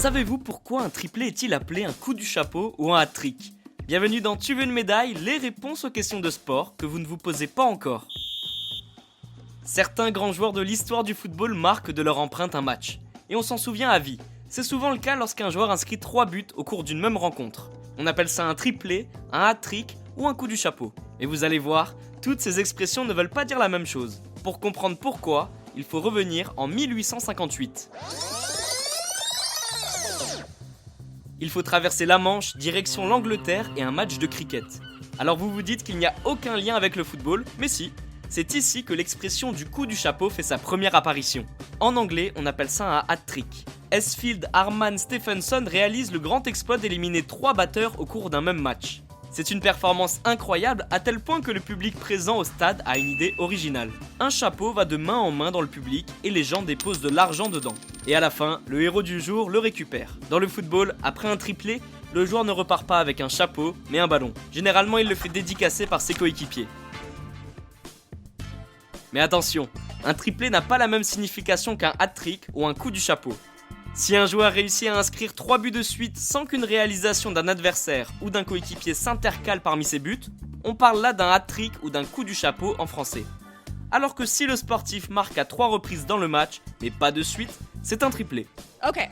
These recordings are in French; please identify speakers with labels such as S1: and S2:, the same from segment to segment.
S1: Savez-vous pourquoi un triplé est-il appelé un coup du chapeau ou un hat-trick ? Bienvenue dans Tu veux une médaille, les réponses aux questions de sport que vous ne vous posez pas encore. Certains grands joueurs de l'histoire du football marquent de leur empreinte un match. Et on s'en souvient à vie. C'est souvent le cas lorsqu'un joueur inscrit 3 buts au cours d'une même rencontre. On appelle ça un triplé, un hat-trick ou un coup du chapeau. Et vous allez voir, toutes ces expressions ne veulent pas dire la même chose. Pour comprendre pourquoi, il faut revenir en 1858. Il faut traverser la Manche, direction l'Angleterre et un match de cricket. Alors vous vous dites qu'il n'y a aucun lien avec le football, mais si, c'est ici que l'expression du coup du chapeau fait sa première apparition. En anglais, on appelle ça un hat-trick. Esfield Harman Stephenson réalise le grand exploit d'éliminer 3 batteurs au cours d'un même match. C'est une performance incroyable à tel point que le public présent au stade a une idée originale. Un chapeau va de main en main dans le public et les gens déposent de l'argent dedans. Et à la fin, le héros du jour le récupère. Dans le football, après un triplé, le joueur ne repart pas avec un chapeau, mais un ballon. Généralement, il le fait dédicacer par ses coéquipiers. Mais attention, un triplé n'a pas la même signification qu'un hat-trick ou un coup du chapeau. Si un joueur réussit à inscrire 3 buts de suite sans qu'une réalisation d'un adversaire ou d'un coéquipier s'intercale parmi ses buts, on parle là d'un hat-trick ou d'un coup du chapeau en français. Alors que si le sportif marque à 3 reprises dans le match, mais pas de suite, c'est un triplé.
S2: Ok.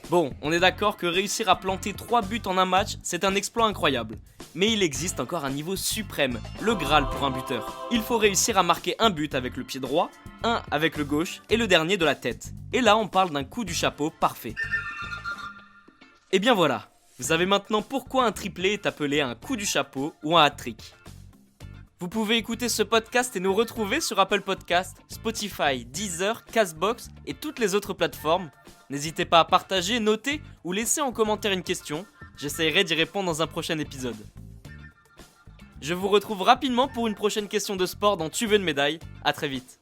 S1: Bon, on est d'accord que réussir à planter 3 buts en un match, c'est un exploit incroyable. Mais il existe encore un niveau suprême, le Graal pour un buteur. Il faut réussir à marquer un but avec le pied droit, un avec le gauche et le dernier de la tête. Et là, on parle d'un coup du chapeau parfait. Et bien voilà, vous savez maintenant pourquoi un triplé est appelé un coup du chapeau ou un hat-trick. Vous pouvez écouter ce podcast et nous retrouver sur Apple Podcasts, Spotify, Deezer, Castbox et toutes les autres plateformes. N'hésitez pas à partager, noter ou laisser en commentaire une question. J'essaierai d'y répondre dans un prochain épisode. Je vous retrouve rapidement pour une prochaine question de sport dans Tu veux une médaille. À très vite.